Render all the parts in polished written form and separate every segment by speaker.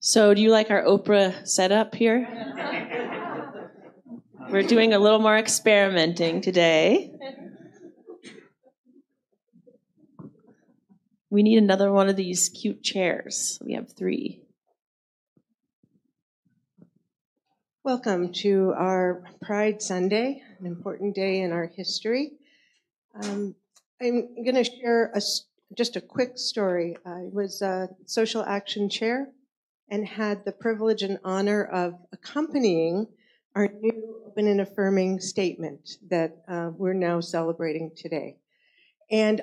Speaker 1: So do you like our Oprah setup here? We're doing a little more experimenting today. We need another one of these cute chairs. We have 3.
Speaker 2: Welcome to our Pride Sunday, an important day in our history. I'm going to share just a quick story. I was a social action chair and had the privilege and honor of accompanying our new open and affirming statement that we're now celebrating today. And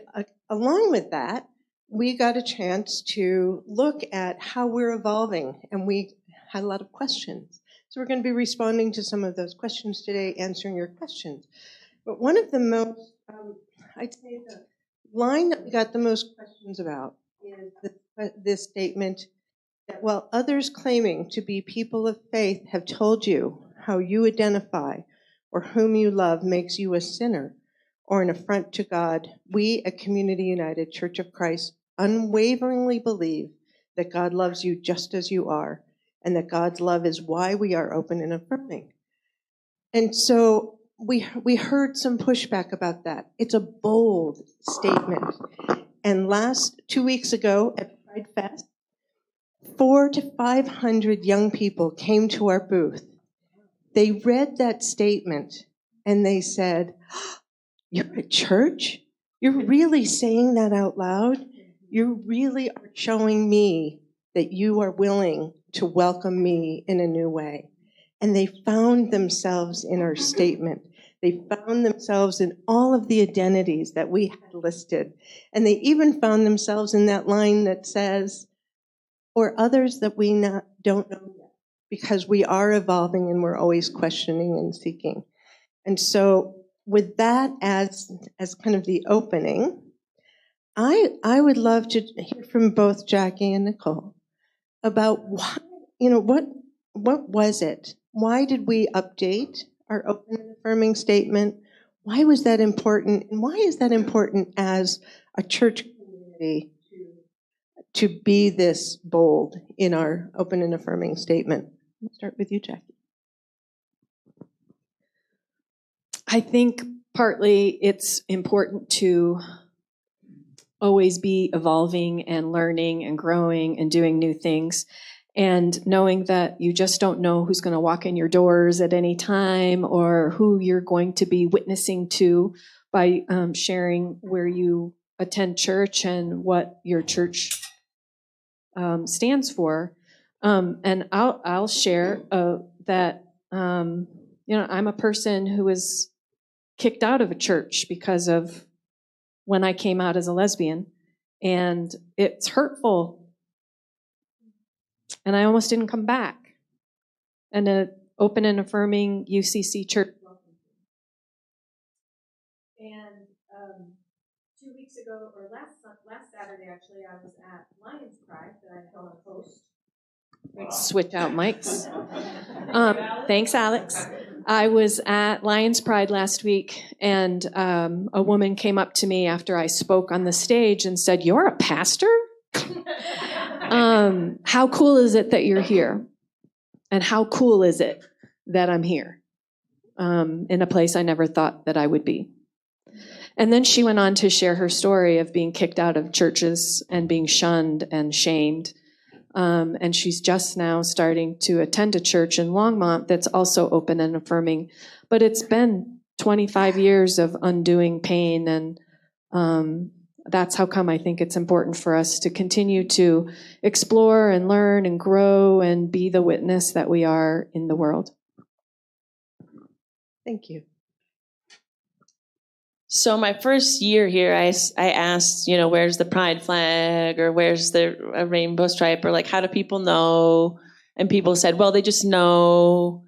Speaker 2: along with that, we got a chance to look at how we're evolving, and we had a lot of questions. So we're going to be responding to some of those questions today, answering your questions. But one of the most, I'd say the line that we got the most questions about is this statement that while others claiming to be people of faith have told you how you identify or whom you love makes you a sinner or an affront to God, we at Community United Church of Christ unwaveringly believe that God loves you just as you are, and that God's love is why we are open and affirming. And so we heard some pushback about that. It's a bold statement. And 2 weeks ago at Pride Fest, 400 to 500 young people came to our booth. They read that statement and they said, "You're at church? You're really saying that out loud? You really are showing me that you are willing to welcome me in a new way." And they found themselves in our statement. They found themselves in all of the identities that we had listed. And they even found themselves in that line that says, or others that we don't know yet, because we are evolving and we're always questioning and seeking. And so with that as kind of the opening, I would love to hear from both Jackie and Nicole about what was it? Why did we update our open and affirming statement? Why was that important? And why is that important as a church community to be this bold in our open and affirming statement? I'll start with you, Jackie.
Speaker 3: I think partly it's important to always be evolving and learning and growing and doing new things, and knowing that you just don't know who's going to walk in your doors at any time or who you're going to be witnessing to by sharing where you attend church and what your church stands for. And I'll share that I'm a person who was kicked out of a church because of when I came out as a lesbian, and it's hurtful. And I almost didn't come back. And an open and affirming UCC church. And 2 weeks ago, or last Saturday actually, I was at Lions Pride that I helped host. Switch out mics. Thanks, Alex. I was at Lions Pride last week, and a woman came up to me after I spoke on the stage and said, "You're a pastor? How cool is it that you're here? And how cool is it that I'm here in a place I never thought that I would be?" And then she went on to share her story of being kicked out of churches and being shunned and shamed. And she's just now starting to attend a church in Longmont that's also open and affirming. But it's been 25 years of undoing pain, and that's how come I think it's important for us to continue to explore and learn and grow and be the witness that we are in the world.
Speaker 2: Thank you.
Speaker 1: So my first year here, I asked, where's the pride flag, or where's the rainbow stripe, or like, how do people know? And people said, well, they just know.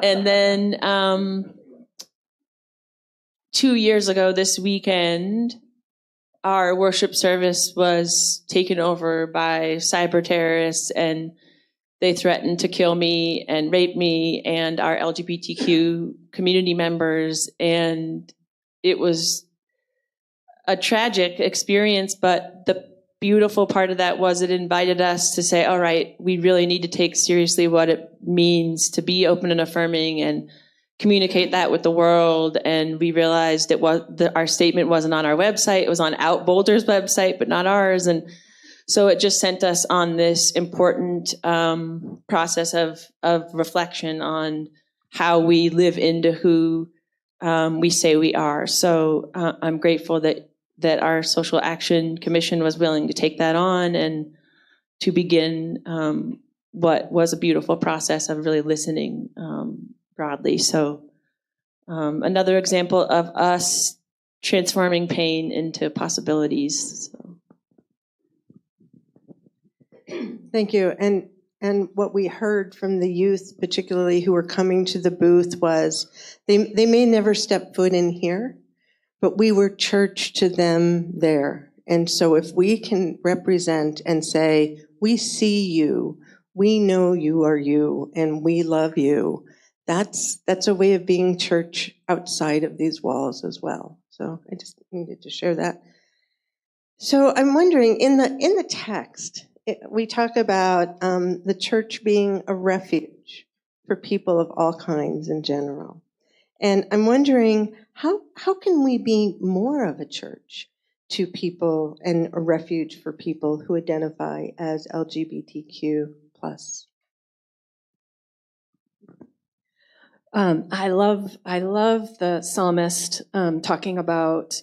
Speaker 1: And then 2 years ago this weekend, our worship service was taken over by cyber terrorists, and they threatened to kill me and rape me and our LGBTQ community members. And it was a tragic experience, but the beautiful part of that was it invited us to say, all right, we really need to take seriously what it means to be open and affirming and communicate that with the world. And we realized our statement wasn't on our website. It was on Out Boulder's website, but not ours. And so it just sent us on this important process of reflection on how we live into who we say we are. So I'm grateful that our Social Action Commission was willing to take that on and to begin what was a beautiful process of really listening broadly. So another example of us transforming pain into possibilities. So.
Speaker 2: Thank you. And what we heard from the youth, particularly who were coming to the booth, was they may never step foot in here, but we were church to them there. And so if we can represent and say, we see you, we know you are you, and we love you, that's a way of being church outside of these walls as well. So I just needed to share that. So I'm wondering, in the text, we talk about the church being a refuge for people of all kinds in general. And I'm wondering, how can we be more of a church to people and a refuge for people who identify as LGBTQ+?
Speaker 3: I love the psalmist talking about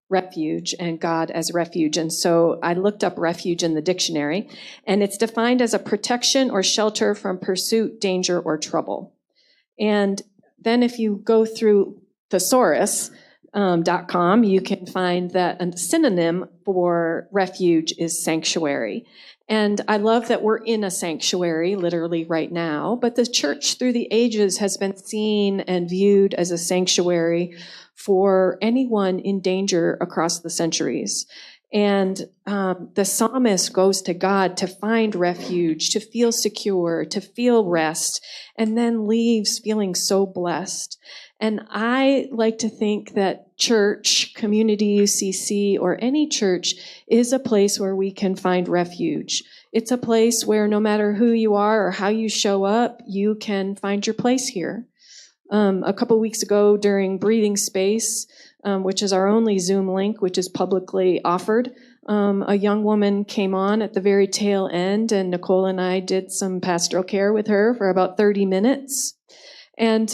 Speaker 3: refuge and God as refuge. And so I looked up refuge in the dictionary, and it's defined as a protection or shelter from pursuit, danger, or trouble. And then if you go through thesaurus.com, you can find that a synonym for refuge is sanctuary. And I love that we're in a sanctuary literally right now, but the church through the ages has been seen and viewed as a sanctuary for anyone in danger across the centuries. And the psalmist goes to God to find refuge, to feel secure, to feel rest, and then leaves feeling so blessed. And I like to think that church, community, UCC, or any church is a place where we can find refuge. It's a place where no matter who you are or how you show up, you can find your place here. A couple weeks ago during Breathing Space, which is our only Zoom link, which is publicly offered, a young woman came on at the very tail end, and Nicole and I did some pastoral care with her for about 30 minutes. And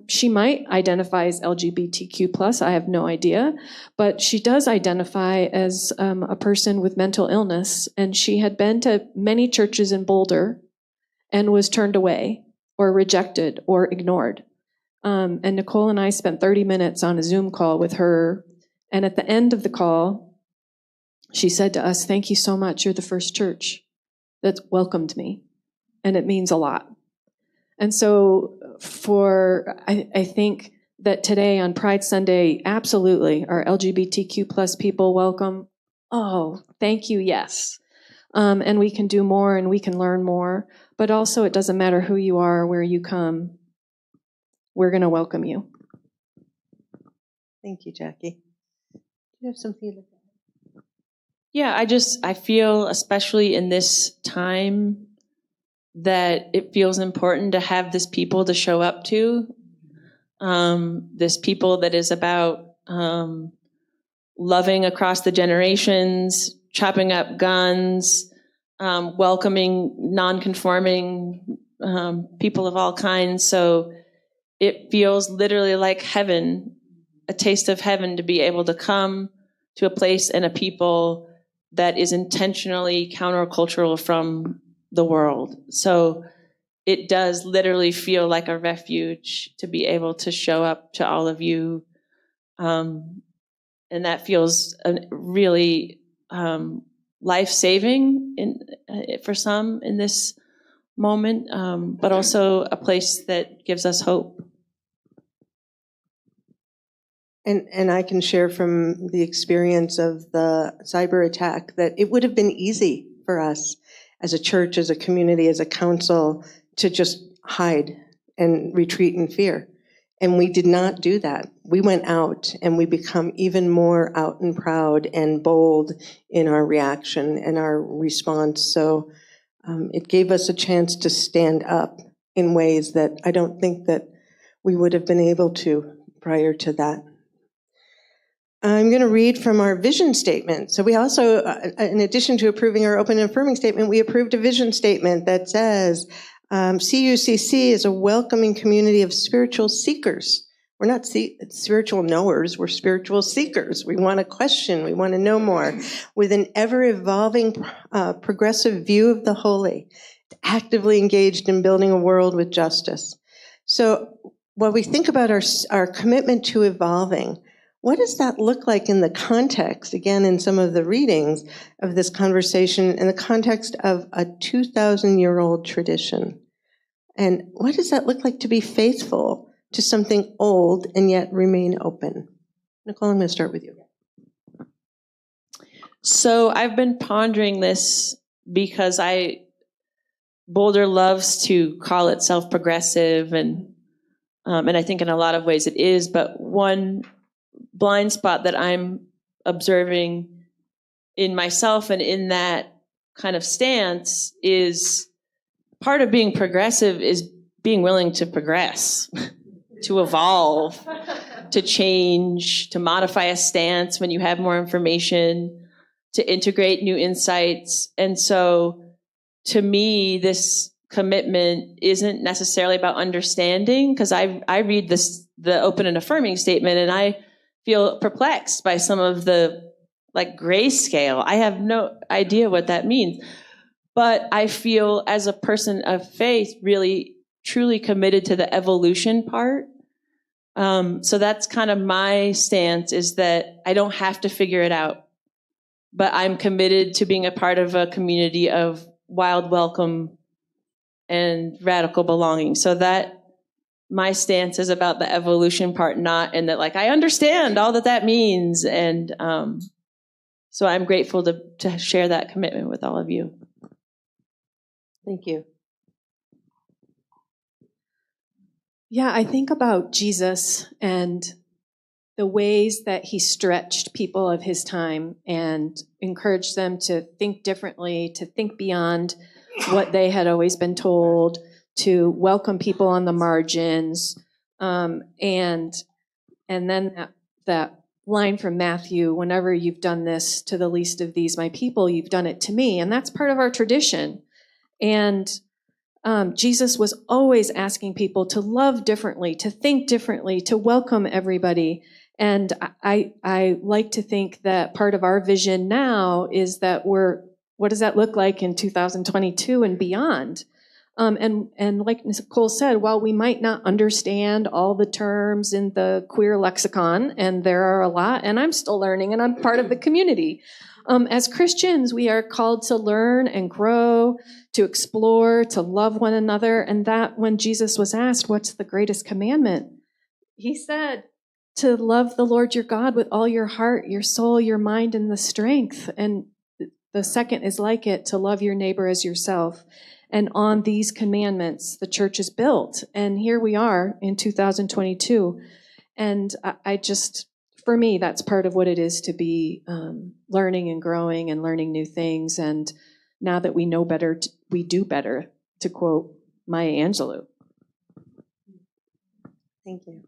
Speaker 3: she might identify as LGBTQ+, I have no idea, but she does identify as a person with mental illness, and she had been to many churches in Boulder and was turned away or rejected or ignored. And Nicole and I spent 30 minutes on a Zoom call with her, and at the end of the call, she said to us, "Thank you so much. You're the first church that's welcomed me, and it means a lot." And so I think that today on Pride Sunday, absolutely, are LGBTQ+ people welcome? Oh, thank you, yes. And we can do more and we can learn more, but also it doesn't matter who you are or where you come, we're going to welcome you.
Speaker 2: Thank you, Jackie. Do you have something to say?
Speaker 1: Yeah, I feel, especially in this time, that it feels important to have this people to show up to, this people that is about loving across the generations, chopping up guns, welcoming non-conforming people of all kinds. So it feels literally like heaven, a taste of heaven, to be able to come to a place and a people that is intentionally countercultural from the world. So it does literally feel like a refuge to be able to show up to all of you. And that feels really life-saving for some in this moment, but also a place that gives us hope.
Speaker 2: And I can share from the experience of the cyber attack that it would have been easy for us as a church, as a community, as a council, to just hide and retreat in fear. And we did not do that. We went out and we become even more out and proud and bold in our reaction and our response. So it gave us a chance to stand up in ways that I don't think that we would have been able to prior to that. I'm going to read from our vision statement. So we also, in addition to approving our open and affirming statement, we approved a vision statement that says, CUCC is a welcoming community of spiritual seekers. We're not spiritual knowers, we're spiritual seekers. We want to question, we want to know more, with an ever-evolving, progressive view of the holy, actively engaged in building a world with justice. So while we think about our commitment to evolving, what does that look like in the context, again, in some of the readings of this conversation, in the context of a 2,000-year-old tradition? And what does that look like to be faithful to something old and yet remain open? Nicole, I'm going to start with you.
Speaker 1: So I've been pondering this because Boulder loves to call itself progressive, and I think in a lot of ways it is, but one blind spot that I'm observing in myself and in that kind of stance is part of being progressive is being willing to progress, to evolve, to change, to modify a stance when you have more information, to integrate new insights. And so to me, this commitment isn't necessarily about understanding, because I read the open and affirming statement and I feel perplexed by some of the grayscale. I have no idea what that means. But I feel as a person of faith really truly committed to the evolution part. So that's kind of my stance, is that I don't have to figure it out, but I'm committed to being a part of a community of wild welcome and radical belonging. So that my stance is about the evolution part, not in that I understand all that means. And so I'm grateful to share that commitment with all of you.
Speaker 2: Thank you.
Speaker 3: Yeah, I think about Jesus and the ways that he stretched people of his time and encouraged them to think differently, to think beyond what they had always been told, to welcome people on the margins, and then that line from Matthew, whenever you've done this to the least of these, my people, you've done it to me. And that's part of our tradition. And Jesus was always asking people to love differently, to think differently, to welcome everybody. And I like to think that part of our vision now is that what does that look like in 2022 and beyond? And like Nicole said, while we might not understand all the terms in the queer lexicon, and there are a lot, and I'm still learning, and I'm part of the community, as Christians, we are called to learn and grow, to explore, to love one another. And that when Jesus was asked, what's the greatest commandment? He said, to love the Lord your God with all your heart, your soul, your mind, and the strength. And the second is like it, to love your neighbor as yourself. And on these commandments, the church is built. And here we are in 2022. And for me, that's part of what it is to be learning and growing and learning new things. And now that we know better, we do better, to quote Maya Angelou.
Speaker 2: Thank you.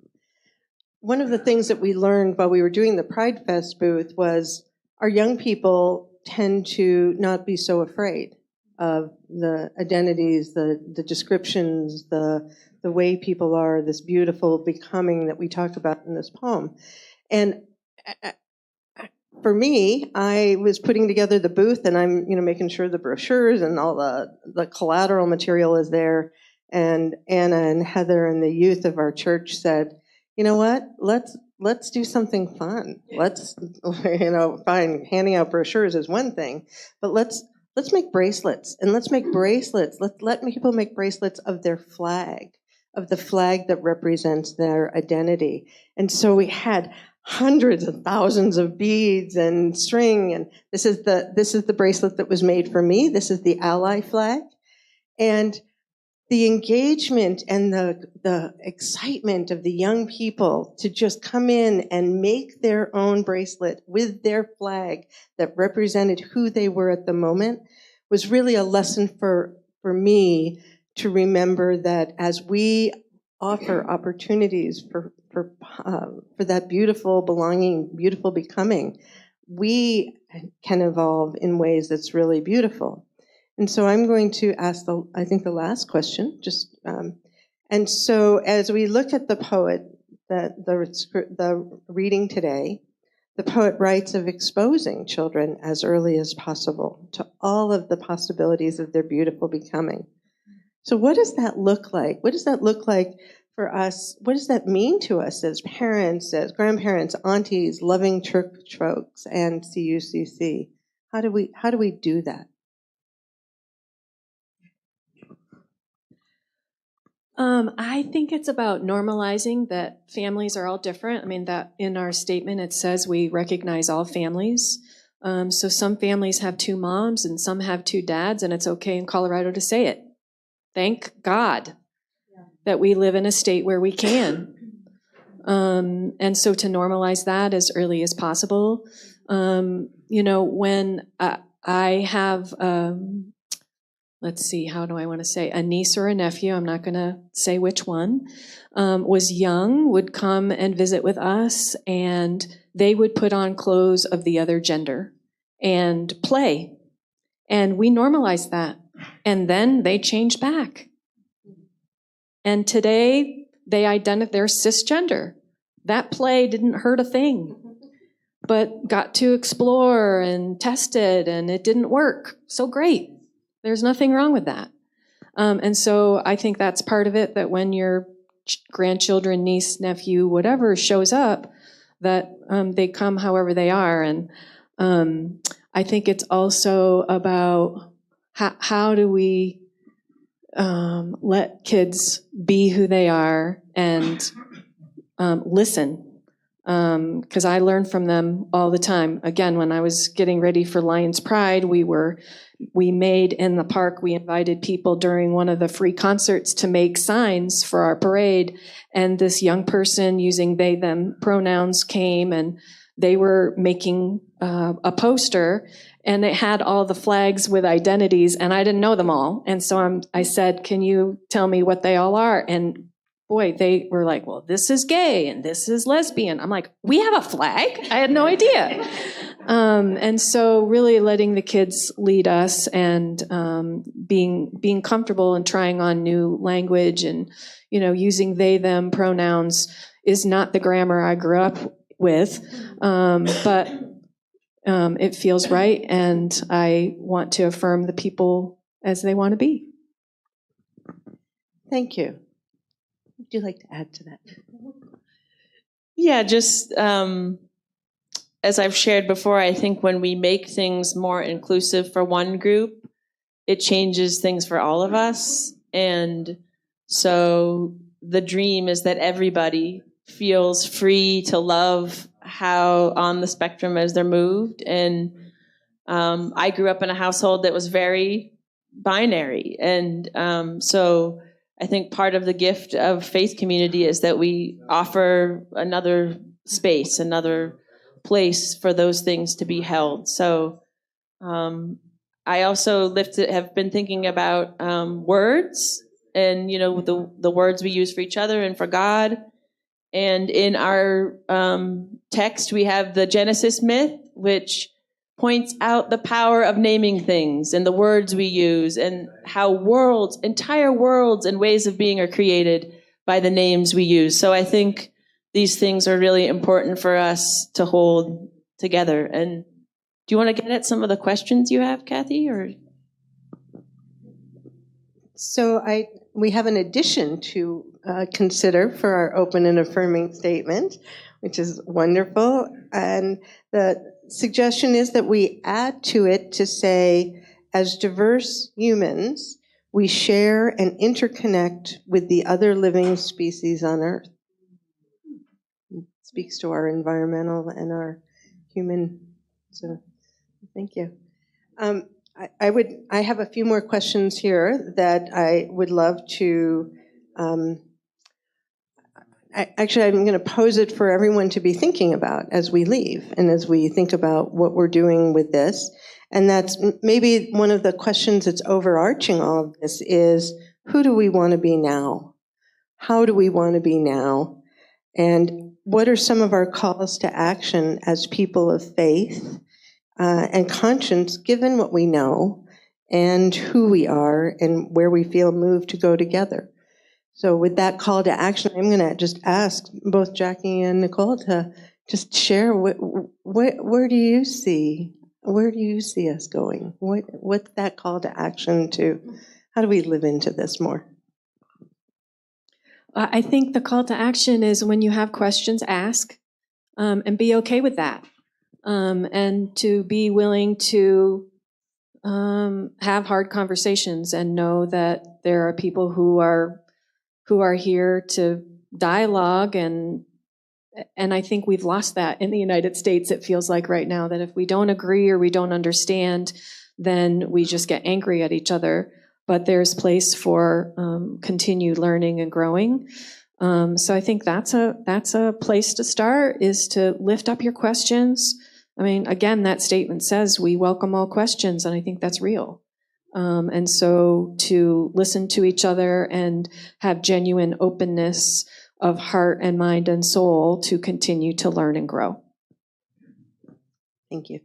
Speaker 2: One of the things that we learned while we were doing the Pride Fest booth was our young people tend to not be so afraid of the identities, the descriptions, the way people are, this beautiful becoming that we talk about in this poem. And for me, I was putting together the booth, and I'm making sure the brochures and all the collateral material is there. And Anna and Heather and the youth of our church said, you know what? Let's do something fun. Let's fine, handing out brochures is one thing, but let's make bracelets, and let's make bracelets. Let people make bracelets of their flag, of the flag that represents their identity. And so we had hundreds of thousands of beads and string, and this is the bracelet that was made for me. This is the Ally flag. And the engagement and the excitement of the young people to just come in and make their own bracelet with their flag that represented who they were at the moment was really a lesson for me to remember that as we offer opportunities for that beautiful belonging, beautiful becoming, we can evolve in ways that's really beautiful. And so I'm going to ask the last question. And so as we look at the poet, the reading today, the poet writes of exposing children as early as possible to all of the possibilities of their beautiful becoming. So what does that look like? What does that look like for us? What does that mean to us as parents, as grandparents, aunties, loving church folks, and CUCC? How do we do that?
Speaker 3: I think it's about normalizing that families are all different. I mean, that in our statement, it says we recognize all families. So some families have two moms and some have two dads, and it's okay in Colorado to say it. Thank God that we live in a state where we can. And so to normalize that as early as possible. When I have, let's see, how do I want to say, a niece or a nephew, I'm not going to say which one, was young, would come and visit with us, and they would put on clothes of the other gender and play. And we normalized that. And then they changed back. And today they're cisgender. That play didn't hurt a thing, but got to explore and test it, and it didn't work. So great. There's nothing wrong with that. And so I think that's part of it, that when your grandchildren, niece, nephew, whatever shows up, that they come however they are. And I think it's also about how do we let kids be who they are and listen. Because I learn from them all the time. Again, when I was getting ready for Lions Pride, we made in the park, we invited people during one of the free concerts to make signs for our parade. And this young person using they, them pronouns came, and they were making a poster, and it had all the flags with identities, and I didn't know them all. And so I said, can you tell me what they all are? And boy, they were like, well, this is gay and this is lesbian. I'm like, we have a flag? I had no idea. And so really letting the kids lead us, and being comfortable and trying on new language, and using they, them pronouns is not the grammar I grew up with, but it feels right, and I want to affirm the people as they want to be.
Speaker 2: Thank you. Would you like to add to that?
Speaker 1: Yeah, just as I've shared before, I think when we make things more inclusive for one group, it changes things for all of us. And so the dream is that everybody feels free to love how on the spectrum as they're moved. And I grew up in a household that was very binary. And so I think part of the gift of faith community is that we offer another space, another place for those things to be held. So I also have been thinking about words, and the words we use for each other and for God. And in our text, we have the Genesis myth, which points out the power of naming things and the words we use, and how entire worlds and ways of being are created by the names we use. So I think these things are really important for us to hold together. And do you want to get at some of the questions you have, Kathy? Or
Speaker 2: so we have an addition to consider for our open and affirming statement, which is wonderful. And the suggestion is that we add to it to say, as diverse humans, we share and interconnect with the other living species on Earth. It speaks to our environmental and our human. So, thank you. I have a few more questions here that I would love to, I'm going to pose it for everyone to be thinking about as we leave and as we think about what we're doing with this. And that's maybe one of the questions that's overarching all of this is, who do we want to be now? How do we want to be now? And what are some of our calls to action as people of faith and conscience, given what we know and who we are and where we feel moved to go together? So with that call to action, I'm going to just ask both Jackie and Nicole to just share where do you see us going? What's that call to action to? How do we live into this more?
Speaker 3: I think the call to action is when you have questions, ask, and be okay with that, and to be willing to have hard conversations and know that there are people who are here to dialogue, and I think we've lost that in the United States. It feels like right now that if we don't agree or we don't understand, then we just get angry at each other. But there's place for continued learning and growing. So I think that's a place to start, is to lift up your questions. I mean, again, that statement says we welcome all questions, and I think that's real. And so to listen to each other and have genuine openness of heart and mind and soul to continue to learn and grow.
Speaker 2: Thank you.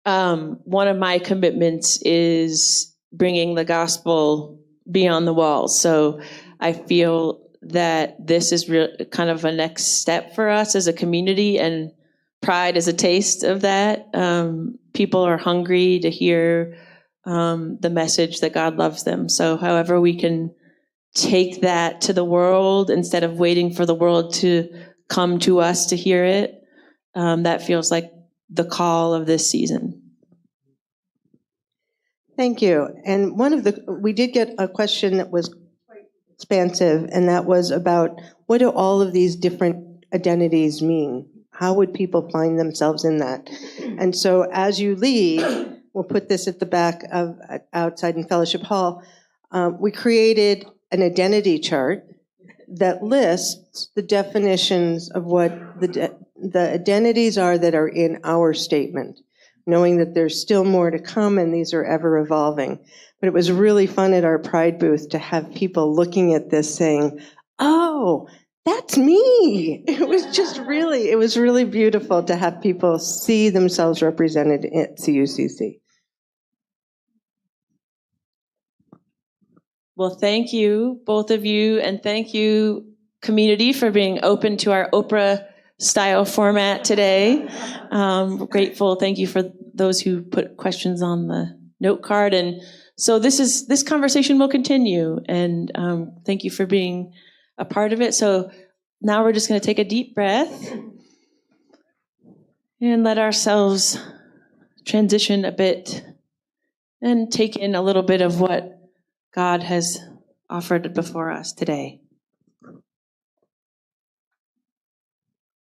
Speaker 1: One of my commitments is bringing the gospel beyond the walls. So I feel that this is kind of a next step for us as a community, and Pride is a taste of that. People are hungry to hear the message that God loves them. So however we can take that to the world instead of waiting for the world to come to us to hear it, that feels like the call of this season.
Speaker 2: Thank you. And we did get a question that was quite expansive, and that was about, what do all of these different identities mean? How would people find themselves in that? And so as you leave, we'll put this at the back of outside in Fellowship Hall, we created an identity chart that lists the definitions of what the identities are that are in our statement, knowing that there's still more to come and these are ever evolving. But it was really fun at our Pride booth to have people looking at this saying, oh, that's me. It was really beautiful to have people see themselves represented at CUCC.
Speaker 1: Well, thank you, both of you, and thank you, community, for being open to our Oprah-style format today. We're grateful. Thank you for those who put questions on the note card. And so this conversation will continue, and thank you for being a part of it. So now we're just going to take a deep breath and let ourselves transition a bit and take in a little bit of what God has offered before us today.